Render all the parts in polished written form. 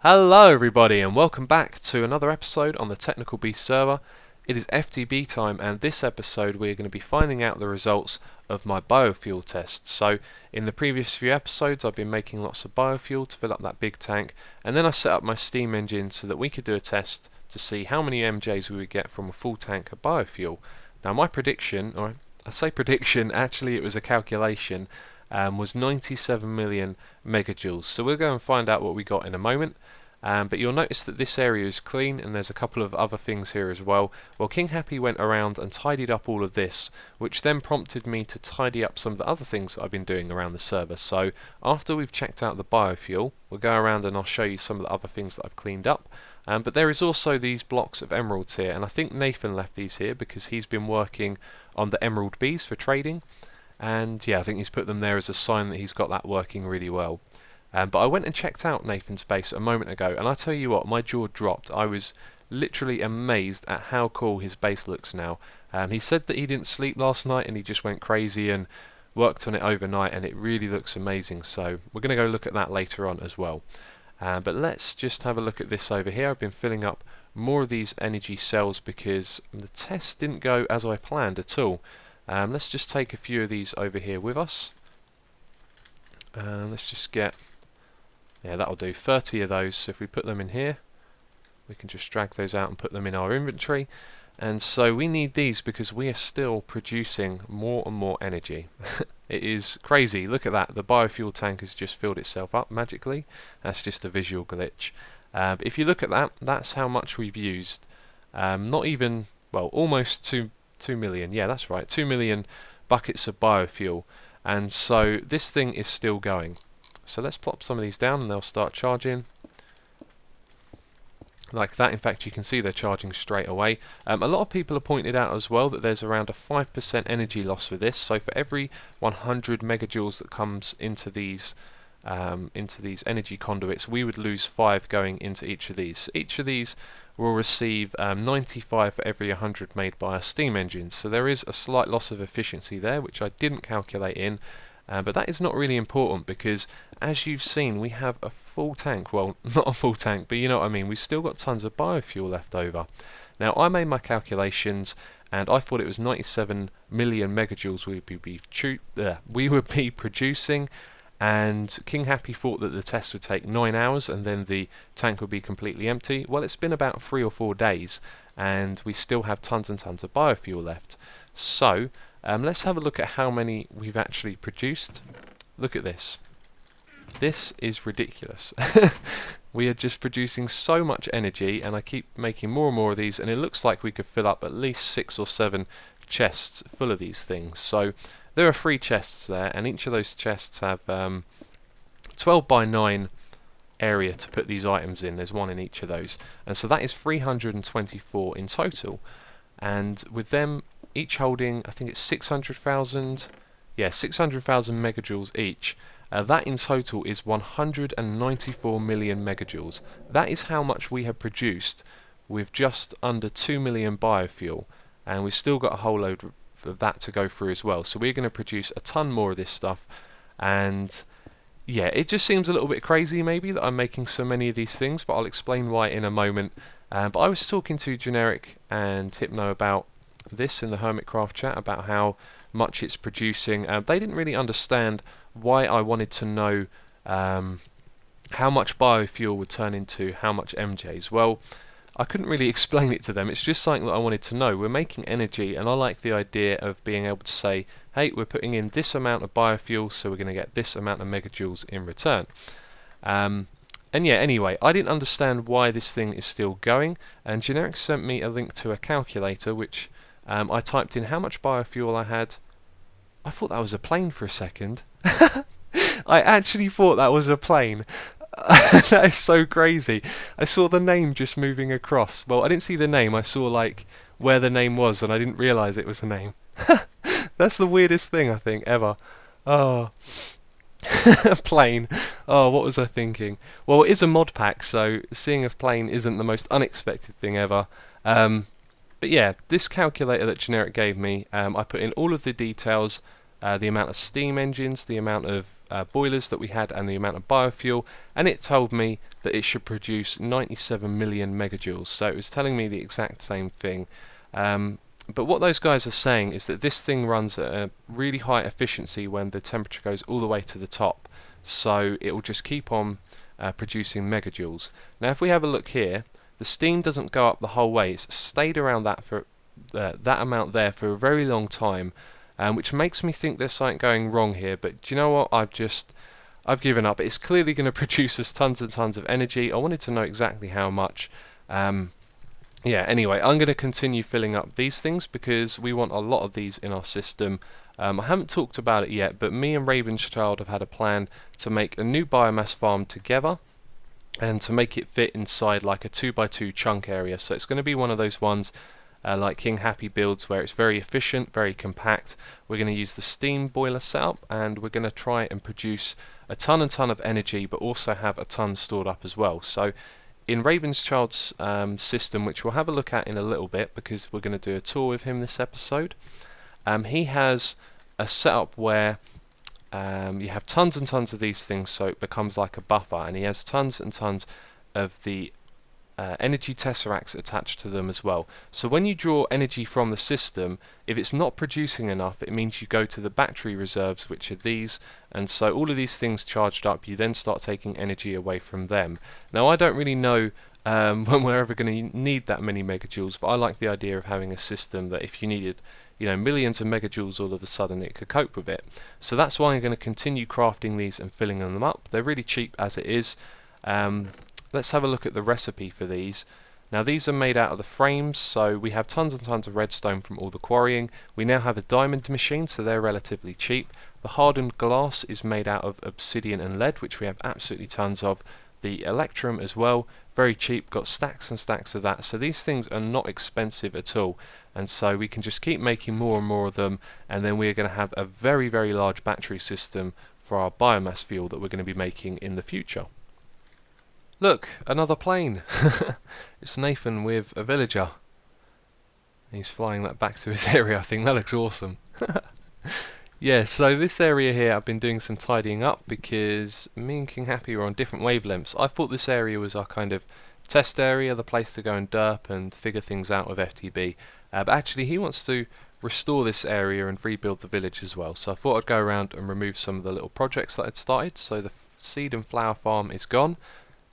Hello everybody and welcome back to another episode on the Technical Beast server. It is FTB time, and this episode we're going to be finding out the results of my biofuel tests. So in the previous few episodes I've been making lots of biofuel to fill up that big tank, and then I set up my steam engine so that we could do a test to see how many MJs we would get from a full tank of biofuel. Now my prediction, or I say prediction, actually it was a calculation, was 97 million megajoules. So we'll go and find out what we got in a moment. But you'll notice that this area is clean, and there's a couple of other things here as well. Well, King Happy went around and tidied up all of this, which then prompted me to tidy up some of the other things that I've been doing around the server. So after we've checked out the biofuel, we'll go around and I'll show you some of the other things that I've cleaned up. But there is also these blocks of emeralds here, and I think Nathan left these here because he's been working on the emerald bees for trading. And yeah, I think he's put them there as a sign that he's got that working really well. But I went and checked out Nathan's base a moment ago, and I tell you what, my jaw dropped. I was literally amazed at how cool his base looks now. He said that he didn't sleep last night and he just went crazy and worked on it overnight, and it really looks amazing. So we're going to go look at that later on as well. But let's just have a look at this over here. I've been filling up more of these energy cells because the test didn't go as I planned at all. Let's just take a few of these over here with us. Let's just get, yeah, that'll do, 30 of those. So if we put them in here, we can just drag those out and put them in our inventory. And so we need these because we are still producing more and more energy. It is crazy. Look at that. The biofuel tank has just filled itself up magically. That's just a visual glitch. But if you look at that, that's how much we've used. Not even, well, almost 2 million. Yeah, that's right. 2 million buckets of biofuel. And so this thing is still going. So let's plop some of these down and they'll start charging. Like that. In fact, you can see they're charging straight away. A lot of people have pointed out as well that there's around a 5% energy loss with this. So for every 100 megajoules that comes into these energy conduits, we would lose 5 going into each of these. Each of these will receive 95 for every 100 made by a steam engine. So there is a slight loss of efficiency there, which I didn't calculate in. But that is not really important because, as you've seen, we have a full tank. Well, not a full tank, but you know what I mean. We've still got tons of biofuel left over. Now, I made my calculations, and I thought it was 97 million megajoules we would be producing. And King Happy thought that the test would take 9 hours and then the tank would be completely empty. Well, it's been about 3 or 4 days, and we still have tons and tons of biofuel left. So let's have a look at how many we've actually produced. Look at this. This is ridiculous. We are just producing so much energy, and I keep making more and more of these, and it looks like we could fill up at least 6 or 7 chests full of these things. So there are 3 chests there, and each of those chests have 12 by 9 area to put these items in. There's one in each of those, and so that is 324 in total. And with them each holding, I think it's 600,000, yeah, 600,000 megajoules each. That in total is 194 million megajoules. That is how much we have produced with just under 2 million biofuel, and we've still got a whole load of that to go through as well. So we're going to produce a ton more of this stuff, and yeah, it just seems a little bit crazy maybe that I'm making so many of these things, but I'll explain why in a moment. But I was talking to Generic and Hypno about this in the Hermitcraft chat about how much it's producing. They didn't really understand why I wanted to know how much biofuel would turn into how much MJs. Well, I couldn't really explain it to them. It's just something that I wanted to know. We're making energy, and I like the idea of being able to say, hey, we're putting in this amount of biofuel, so we're going to get this amount of megajoules in return. And yeah, anyway, I didn't understand why this thing is still going, and Generic sent me a link to a calculator, which I typed in how much biofuel I had. I thought that was a plane for a second. I actually thought that was a plane. That is so crazy. I saw the name just moving across. Well, I didn't see the name. I saw like where the name was, and I didn't realise it was the name. That's the weirdest thing I think ever. Oh. Plane. Oh, what was I thinking? Well, it is a mod pack, so seeing a plane isn't the most unexpected thing ever. But yeah, this calculator that Generic gave me, I put in all of the details the amount of steam engines, the amount of boilers that we had, and the amount of biofuel, and it told me that it should produce 97 million megajoules. So it was telling me the exact same thing. But what those guys are saying is that this thing runs at a really high efficiency when the temperature goes all the way to the top. So it will just keep on producing megajoules. Now if we have a look here, the steam doesn't go up the whole way. It's stayed around that for that amount there for a very long time, which makes me think there's something going wrong here. But do you know what? I've given up. It's clearly going to produce us tons and tons of energy. I wanted to know exactly how much. Yeah, anyway, I'm going to continue filling up these things because we want a lot of these in our system. I haven't talked about it yet, but me and Rabens have had a plan to make a new biomass farm together and to make it fit inside like a 2x2 chunk area. So it's going to be one of those ones like King Happy builds where it's very efficient, very compact. We're going to use the steam boiler setup and we're going to try and produce a ton of energy, but also have a ton stored up as well. So in Ravenschild's system, which we'll have a look at in a little bit because we're going to do a tour with him this episode, he has a setup where you have tons and tons of these things, so it becomes like a buffer, and he has tons and tons of the energy tesseracts attached to them as well. So when you draw energy from the system, if it's not producing enough, it means you go to the battery reserves, which are these, and so all of these things charged up, you then start taking energy away from them. Now I don't really know when we're ever going to need that many megajoules, but I like the idea of having a system that if you needed millions of megajoules all of a sudden, it could cope with it. So that's why I'm going to continue crafting these and filling them up. They're really cheap as it is. Let's have a look at the recipe for these. Now these are made out of the frames, so we have tons and tons of redstone from all the quarrying. We now have a diamond machine, so they're relatively cheap. The hardened glass is made out of obsidian and lead, which we have absolutely tons of. The electrum as well, very cheap, got stacks and stacks of that. So these things are not expensive at all, and so we can just keep making more and more of them, and then we're going to have a very large battery system for our biomass fuel that we're going to be making in the future. Look, another plane. It's Nathan with a villager. He's flying that back to his area. I think that looks awesome. Yeah, so this area here I've been doing some tidying up because me and King Happy were on different wavelengths. I thought this area was our kind of test area, the place to go and derp and figure things out with FTB. But actually he wants to restore this area and rebuild the village as well. So I thought I'd go around and remove some of the little projects that I'd started. So the seed and flower farm is gone.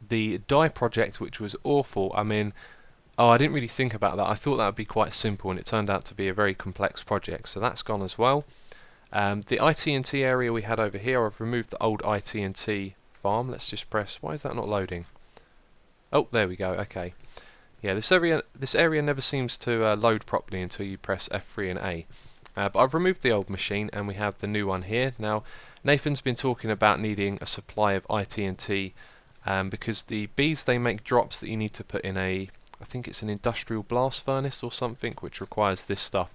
The dye project, which was awful, I mean, I didn't really think about that. I thought that would be quite simple, and it turned out to be a very complex project, so that's gone as well. The IT&T area we had over here, I've removed the old IT&T farm. Let's just press, why is that not loading? Oh, there we go, okay. Yeah, this area never seems to load properly until you press F3 and A. But I've removed the old machine, and we have the new one here. Now, Nathan's been talking about needing a supply of IT&T because the bees, they make drops that you need to put in I think it's an industrial blast furnace or something, which requires this stuff.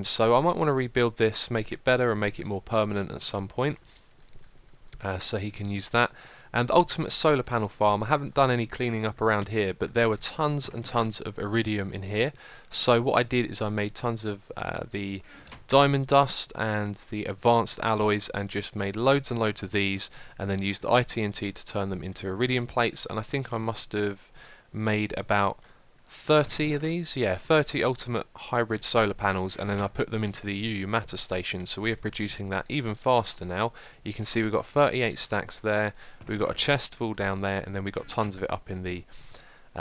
So I might want to rebuild this, make it better and make it more permanent at some point, so he can use that. And the ultimate solar panel farm, I haven't done any cleaning up around here, but there were tons and tons of iridium in here. So what I did is I made tons of the diamond dust and the advanced alloys, and just made loads and loads of these, and then used the IT&T to turn them into iridium plates. And I think I must have made about 30 of these, yeah, 30 ultimate hybrid solar panels, and then I put them into the UU matter station, so we are producing that even faster now. You can see we've got 38 stacks there, we've got a chest full down there, and then we've got tons of it up in the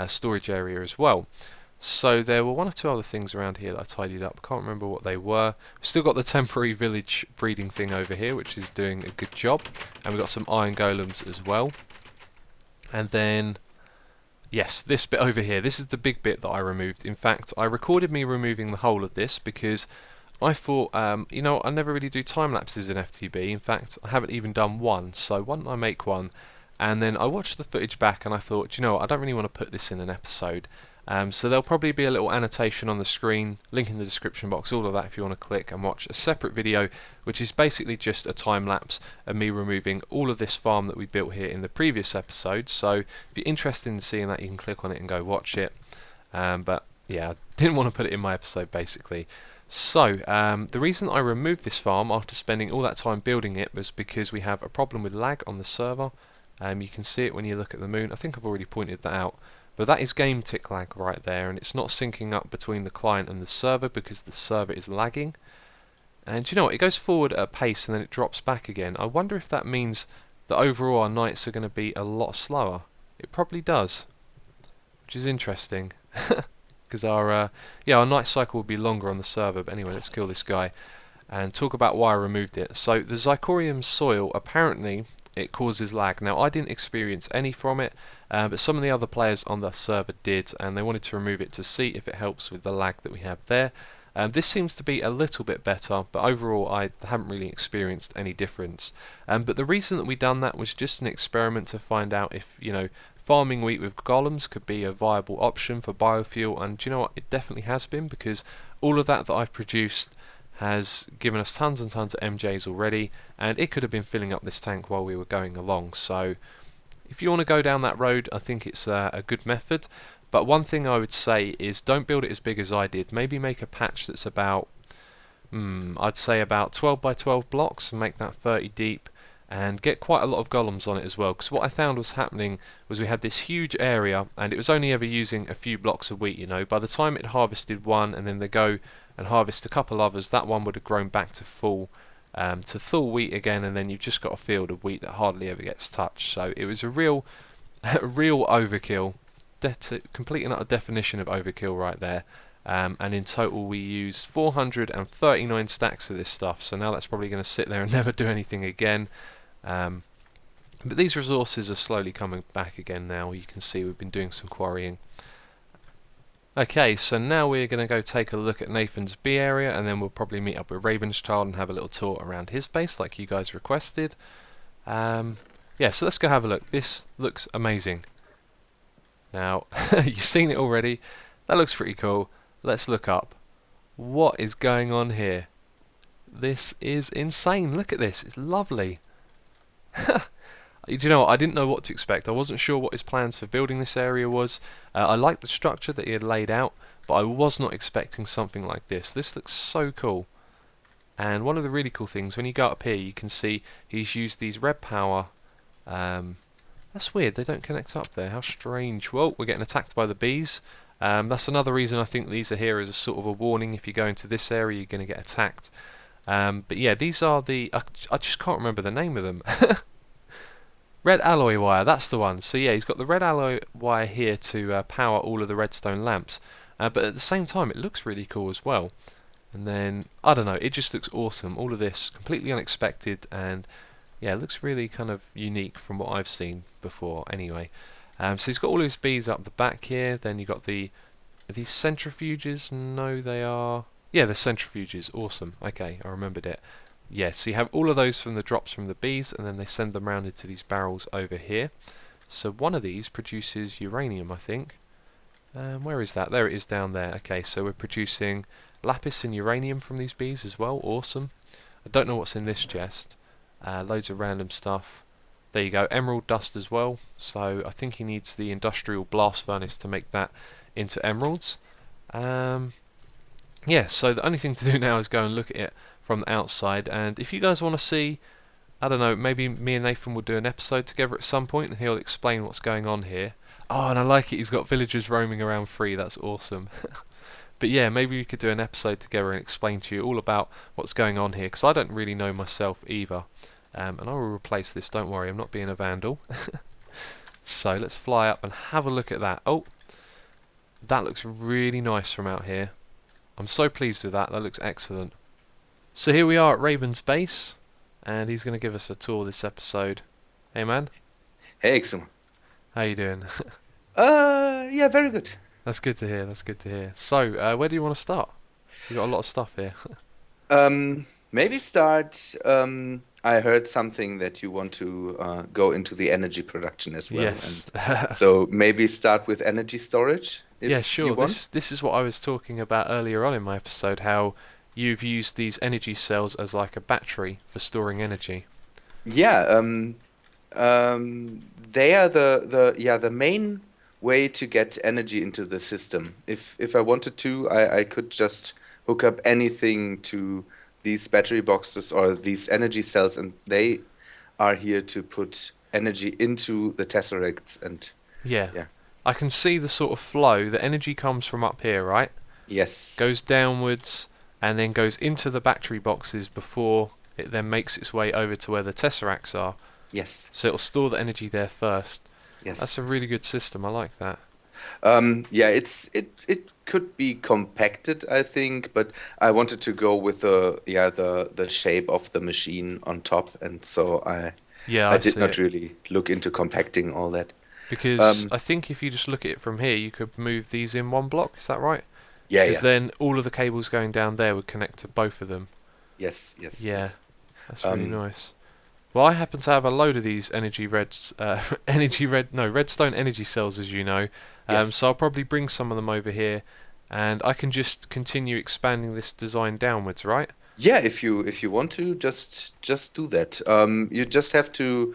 storage area as well. So there were one or two other things around here that I tidied up, can't remember what they were. We've still got the temporary village breeding thing over here, which is doing a good job, and we've got some iron golems as well. And then yes, this bit over here, this is the big bit that I removed. In fact, I recorded me removing the whole of this because I thought, you know, I never really do time lapses in FTB. In fact, I haven't even done one, so why don't I make one? And then I watched the footage back and I thought, you know what, I don't really want to put this in an episode. So there'll probably be a little annotation on the screen, link in the description box, all of that if you want to click and watch a separate video, which is basically just a time lapse of me removing all of this farm that we built here in the previous episode. So if you're interested in seeing that, you can click on it and go watch it. But yeah, I didn't want to put it in my episode basically. So, the reason I removed this farm after spending all that time building it was because we have a problem with lag on the server. You can see it when you look at the moon. I think I've already pointed that out. But that is game tick lag right there, and it's not syncing up between the client and the server because the server is lagging. And you know what? It goes forward at a pace and then it drops back again. I wonder if that means that overall our nights are going to be a lot slower. It probably does, which is interesting. Because our night cycle will be longer on the server. But anyway, let's kill this guy and talk about why I removed it. So the Zircorium soil, apparently it causes lag. Now I didn't experience any from it, but some of the other players on the server did, and they wanted to remove it to see if it helps with the lag that we have there. This seems to be a little bit better, but overall I haven't really experienced any difference. But the reason that we done that was just an experiment to find out if, farming wheat with golems could be a viable option for biofuel, and do you know what? It definitely has been, because all of that I've produced has given us tons and tons of MJs already, and it could have been filling up this tank while we were going along. So if you want to go down that road, I think it's a good method. But one thing I would say is don't build it as big as I did. Maybe make a patch that's about, I'd say about 12 by 12 blocks, and make that 30 deep, and get quite a lot of golems on it as well. Because what I found was happening was we had this huge area, and it was only ever using a few blocks of wheat. By the time it harvested one, and then they go and harvest a couple others, that one would have grown back to full wheat again, and then you've just got a field of wheat that hardly ever gets touched. So it was a real, a real overkill. Complete and utter definition of overkill right there. And in total we used 439 stacks of this stuff, so now that's probably going to sit there and never do anything again. But these resources are slowly coming back again now. You can see we've been doing some quarrying. Okay, so now we're going to go take a look at Nathan's B area, and then we'll probably meet up with Rabens child and have a little tour around his base like you guys requested. Yeah, so let's go have a look. This looks amazing. Now, you've seen it already. That looks pretty cool. Let's look up. What is going on here? This is insane. Look at this. It's lovely. Do you know what? I didn't know what to expect. I wasn't sure what his plans for building this area was. I liked the structure that he had laid out, but I was not expecting something like this. This looks so cool. And one of the really cool things, when you go up here, you can see he's used these red power. That's weird. They don't connect up there. How strange. Well, we're getting attacked by the bees. That's another reason I think these are here as a sort of a warning. If you go into this area, you're going to get attacked. But yeah, these are the... I just can't remember the name of them. Red alloy wire, that's the one. So yeah, he's got the red alloy wire here to power all of the redstone lamps. But at the same time, it looks really cool as well. And then, I don't know, it just looks awesome. All of this, completely unexpected, and yeah, it looks really kind of unique from what I've seen before anyway. So he's got all his bees up the back here. Then you've got are these centrifuges? No, they are... Yeah, they're centrifuges. Awesome. Okay, I remembered it. Yes, so you have all of those from the drops from the bees, and then they send them round into these barrels over here. So one of these produces uranium, I think. Where is that? There it is down there. Okay, so we're producing lapis and uranium from these bees as well. Awesome. I don't know what's in this chest. Loads of random stuff. There you go, emerald dust as well. So I think he needs the industrial blast furnace to make that into emeralds. Yeah, so the only thing to do now is go and look at it from the outside, and if you guys want to see, I don't know, maybe me and Nathan will do an episode together at some point and he'll explain what's going on here. Oh, and I like it, he's got villagers roaming around free, that's awesome. But yeah, maybe we could do an episode together and explain to you all about what's going on here, because I don't really know myself either. And I will replace this, don't worry, I'm not being a vandal. So let's fly up and have a look at that. Oh, that looks really nice from out here. I'm so pleased with that, that looks excellent. So here we are at Rabens' base, and he's going to give us a tour this episode. Hey man. Hey, Xum. How you doing? Yeah, very good. That's good to hear, that's good to hear. So, where do you want to start? We've got a lot of stuff here. Maybe start. I heard something that you want to go into the energy production as well, Yes. and so maybe start with energy storage Yeah, if you sure. want. This is what I was talking about earlier on in my episode, how you've used these energy cells as like a battery for storing energy. Yeah, they are the main way to get energy into the system. If I wanted to, I could just hook up anything to these battery boxes or these energy cells, and they are here to put energy into the tesseracts. And Yeah. yeah, I can see the sort of flow. The energy comes from up here, right? yes, Goes downwards and then goes into the battery boxes before it then makes its way over to where the tesseracts are. yes, So it'll store the energy there first. yes. That's a really good system. I like that. Yeah, it could be compacted, I think, but I wanted to go with the shape of the machine on top, and so Yeah, I I did see not it. really look into compacting all that. Because Um, I think if you just look at it from here, you could move these in one block. Is that right? yeah, Because yeah, then all of the cables going down there would connect to both of them. yes, yes, Yeah, yes. that's really Um, nice. Well, I happen to have a load of these redstone energy cells, as you know. yes. So I'll probably bring some of them over here, and I can just continue expanding this design downwards, right? Yeah, if you want to, just do that. You just have to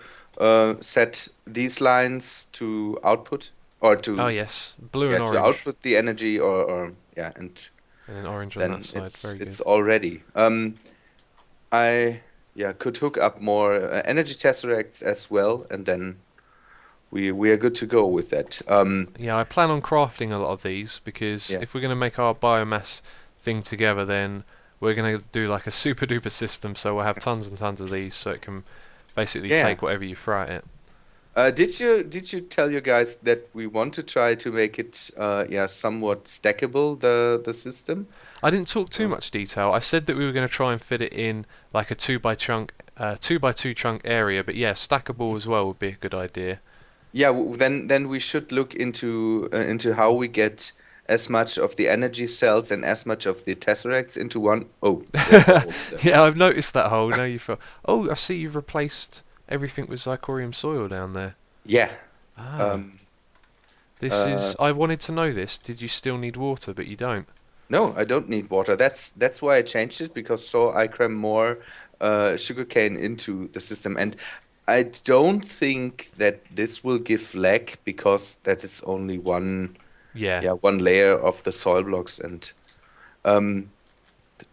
set these lines to output or Oh to yes, blue yeah and to orange, output the energy or yeah, and and then orange on that then side. it's Very it's good. all ready. I yeah could hook up more energy tesseracts as well, and then we are good to go with that. Yeah, I plan on crafting a lot of these because Yeah, if we're going to make our biomass thing together, then we're going to do like a super duper system. So we'll have tons and tons of these, so it can basically yeah. take whatever you throw at it. Did you tell your guys that we want to try to make it yeah somewhat stackable the system? I didn't talk too So much detail. I said that we were going to try and fit it in like a two by two chunk area. But yeah, stackable as well would be a good idea. yeah, then we should look into how we get as much of the energy cells and as much of the tesseracts into one. Oh, there's a hole there. Yeah, I've noticed that hole. Now you feel. Oh, I see you've replaced everything with zirconium soil down there. Yeah. Ah, Um. this Uh. is. I wanted to know this. Did you still need water? But you don't. No, I don't need water. That's why I changed it because so I cram more sugarcane into the system, and I don't think that this will give lag because that is only Yeah, one layer of the soil blocks, and um,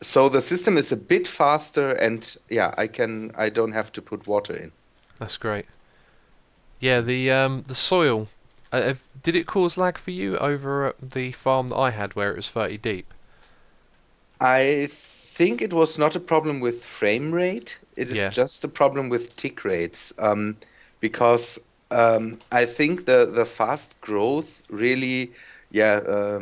so the system is a bit faster, and yeah, I don't have to put water in. that's great. Yeah, And the soil. Did it cause lag for you over at the farm that I had where it was 30 deep? I think it was not a problem with frame rate. It is Yeah, just a problem with tick rates. Because I think the fast growth really, yeah,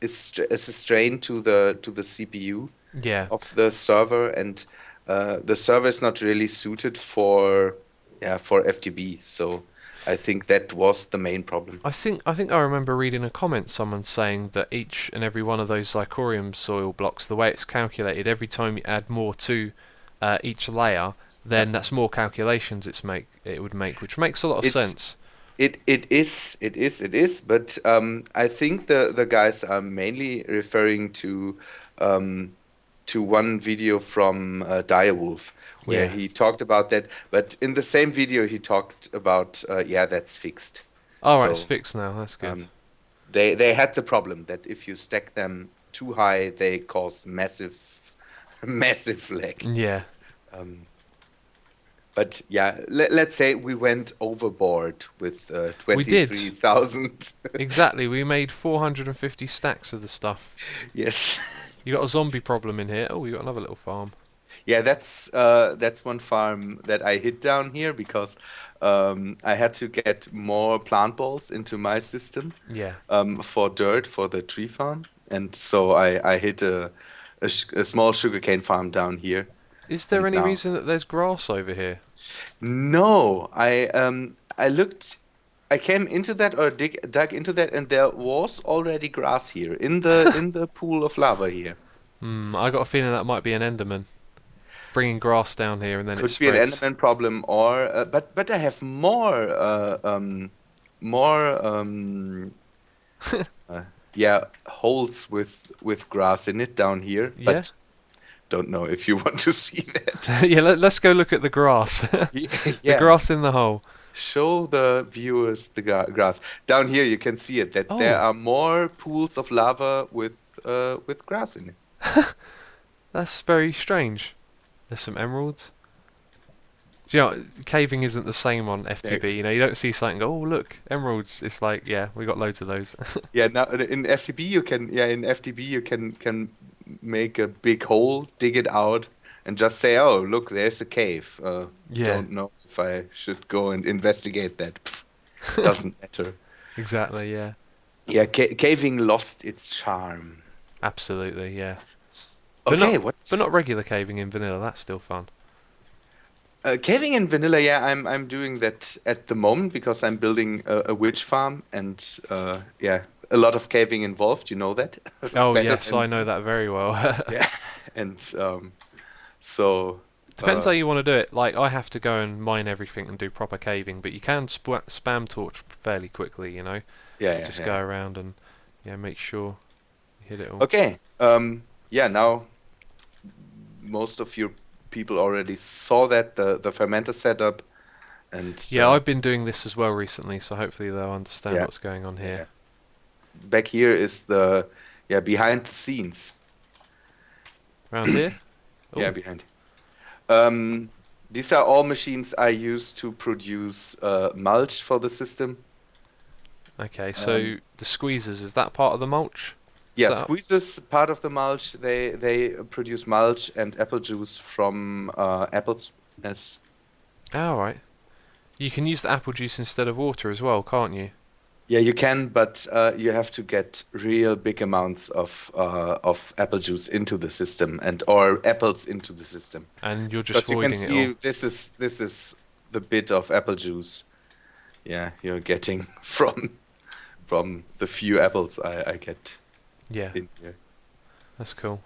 is a strain to the CPU yeah. of the server, and the server is not really suited for FTB. So I think that was the main problem. I think I remember reading a comment someone saying that each and every one of those zirconium soil blocks, the way it's calculated, every time you add more to each layer, Yeah. then that's more calculations it would make, which makes a lot of It sense. it is, but I think the guys are mainly referring um, to one video from Direwolf where Yeah. he talked about that. But in the same video, he talked about yeah, that's fixed. All right, it's So fixed now. That's good. um, they had the problem that if you stack them too high, they cause massive massive lag. Yeah, Um, but yeah, let's say we went overboard with we did 23,000. exactly. We made 450 stacks of the stuff. Yes. You got a zombie problem in here. Oh, you got another little farm. Yeah, that's one farm that I hit down here because I had to get more plant balls into my system Yeah. for dirt for the tree farm, and so I hit a small sugarcane farm down here, Is there and any now reason that there's grass over here? no, I looked. I came into that or dug into that, and there was already grass here in the pool of lava here. Hmm, I got a feeling that might be an Enderman bringing grass down here and then it Could be an spreads. Enderman problem, or but I have more uh, yeah holes with grass in it down here, Yeah? but don't know if you want to see that. Yeah, let's go look at the grass. The Yeah, grass in the hole. show the viewers the grass down here. You can see it that there Oh, are more pools of lava with grass in it. That's very strange. There's some emeralds. Do you know, caving isn't the same on Yeah, FTB. You know, you don't see something and go, oh look, emeralds. It's like, yeah, we got loads of those. yeah. Now in FTB you can, yeah, in FTB you can make a big hole, dig it out, and just say, oh, look, there's a cave. Yeah, Don't know if I should go and investigate that. Pff, doesn't matter. exactly. Yeah, Yeah, caving lost its charm. absolutely. Yeah, but Okay, not what? but not regular caving in vanilla. That's still fun. Caving in vanilla, yeah, I'm doing that at the moment because I'm building a witch farm, and yeah, a lot of caving involved. You know that Oh better yes, than I know me. that very well. Yeah, and so Depends how uh, you want to do it. Like I have to go and mine everything and do proper caving, but you can spam torch fairly quickly. You know, yeah, yeah, just yeah. go around and yeah, make sure you hit it all. Okay, yeah. Now most of your people already saw that the fermenter setup, and Yeah, I've been doing this as well recently, so hopefully they'll understand yeah, what's going on yeah, here. yeah. Back here is the yeah behind the scenes. Around here? Yeah, Oh, behind. Um, these are all machines I use to produce mulch for the system. okay. So Um, the squeezers, is that part of the mulch yeah, setup? squeezes part of the mulch. They produce mulch and apple juice from apples. Yes. Oh, right. You can use the apple juice instead of water as well, can't you? Yeah, you can, but you have to get real big amounts of apple juice into the system and or apples into the system. And you're just Because you can voiding it all. see this is the bit of apple juice. Yeah, you're getting from the few apples I get Yeah, in here. that's cool.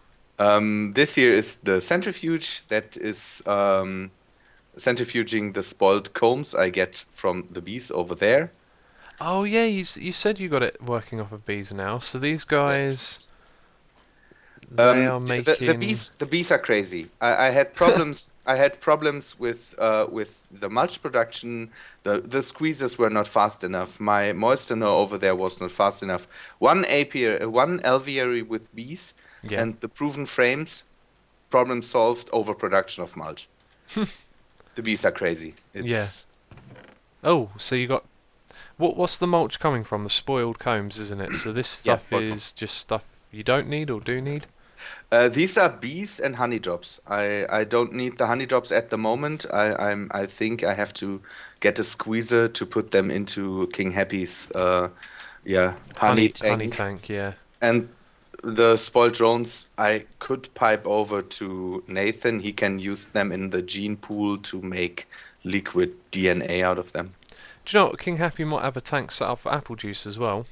This here is the centrifuge that is centrifuging the spoiled combs I get from the bees over there. Oh yeah, you said you got it working off of bees now. So these guys, Yes. they are The making. bees are crazy. I had problems. I had problems with the mulch production. The squeezers were not fast enough. My moistener over there was not fast enough. One apiary, one alveary with bees, Yeah, and the proven frames. Problem solved. Overproduction of mulch. The bees are crazy. yeah. It's Oh, so you got what's the mulch coming from? The spoiled combs, isn't it? So this yeah, stuff spot on. is just stuff you don't need or do need. These are bees and honey drops. I don't need the honey drops at the moment. I think I have to get a squeezer to put them into King Happy's yeah honey Honey tank. tank, yeah. And the spoiled drones I could pipe over to Nathan. He can use them in the gene pool to make liquid DNA out of them. Do you know what? King Happy might have a tank set up for apple juice as well.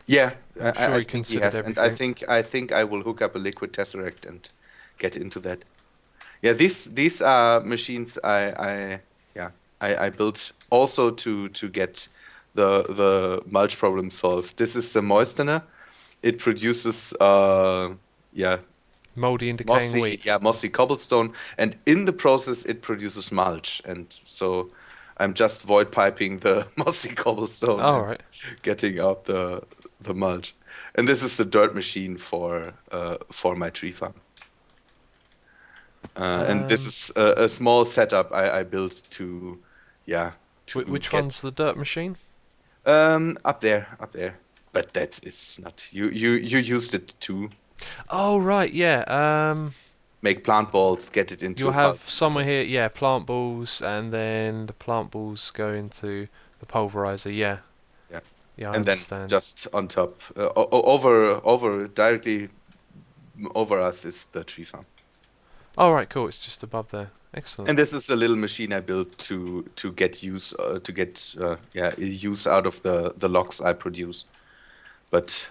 Yeah, I'm sure I he think he considered has, and I everything. think I think I will hook up a liquid tesseract and get into that. Yeah, these are machines I yeah I built also to get the mulch problem solved. This is the moistener. It produces yeah Mouldy and decaying wheat. mossy cobblestone, and in the process it produces mulch. And so I'm just void piping the mossy cobblestone and Alright. getting out the mulch. And this is the dirt machine for my tree farm. And this Um, is a small setup I built to, yeah, to which get one's the dirt machine? up there. But that is not you used it to Oh, right, yeah. make plant balls, get it into You'll a have pulverizer. somewhere here, yeah, plant balls, and then the plant balls go into the pulverizer. Yeah, Yeah, yeah, I and then understand. just on top, over directly over us is the tree farm. All right, cool. It's just above there. Excellent. And this is a little machine I built to get yeah use out of the logs I produce. But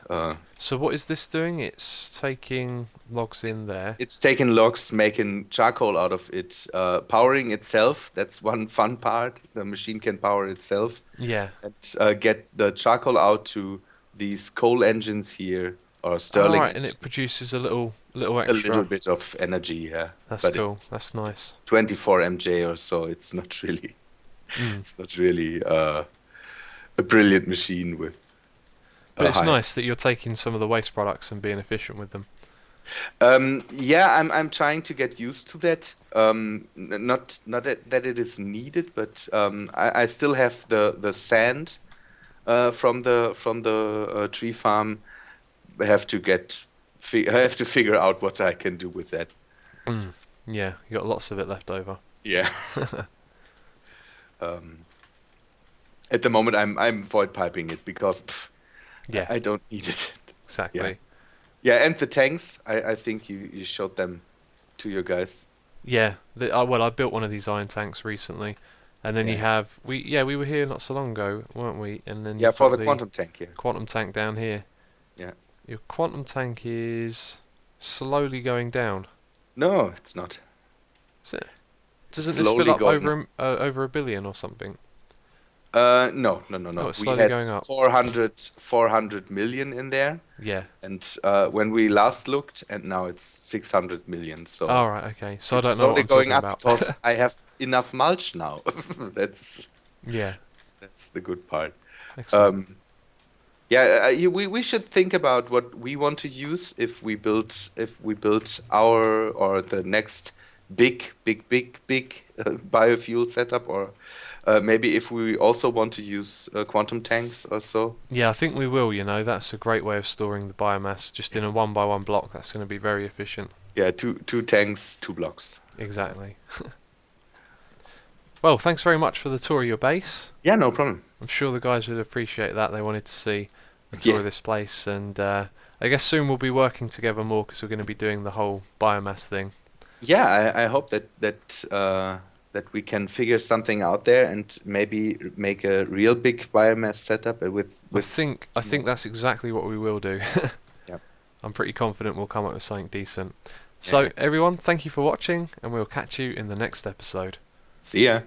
So what is this doing? It's taking logs in there. it's taking logs, making charcoal out of it, powering itself. That's one fun part. The machine can power itself Yeah. and get the charcoal out to these coal engines here or All Stirling right, and it engines. produces a little A little extra. bit of energy, yeah, That's but cool. That's nice. it's 24 mj or so. It's not really Mm. it's not really a brilliant machine with But a it's high. nice that you're taking some of the waste products and being efficient with them. Yeah, I'm trying to get used to that. Not that it is needed, but I still have the sand from the tree farm. I have to I have to figure out what I can do with that. Mm, yeah, you got lots of it left over. Yeah. Um, at the moment, I'm void piping it because Yeah, I don't need it. Yeah. exactly. Yeah, and the tanks, I think you showed them to your guys. Yeah, well, I built one of these iron tanks recently, and then you Yeah. have we were here not so long ago, weren't we? And then Yeah, you've for got the the quantum tank here. quantum tank down here. Yeah. Your quantum tank is slowly going down. No, it's not. Is it? It's Doesn't this fill slowly up going up. over 1 billion or something? No, no, no, Oh, no. it's We slowly had going up. 400 million in there, Yeah. and when we last looked, and now it's 600 million. So All right. Okay. So I it's don't know what slowly I'm going talking up about. because I have enough mulch now. That's Yeah. that's the good part. Excellent. Um, yeah, we should think about what we want to use if we build our or the next big biofuel setup, or maybe if we also want to use quantum tanks or so. Yeah, I think we will. That's a great way of storing the biomass just in Yeah. a one by one block. That's going to be very efficient. Yeah, two tanks, two blocks. Exactly. Well, thanks very much for the tour of your base. Yeah, no problem. I'm sure the guys would appreciate that. They wanted to see a tour Yeah, of this place, and I guess soon we'll be working together more because we're going to be doing the whole biomass thing. yeah. I hope that we can figure something out there and maybe make a real big biomass setup I with think I think that's exactly what we will do. yeah. I'm pretty confident we'll come up with something decent. Yeah. So everyone, thank you for watching, and we'll catch you in the next episode. See ya.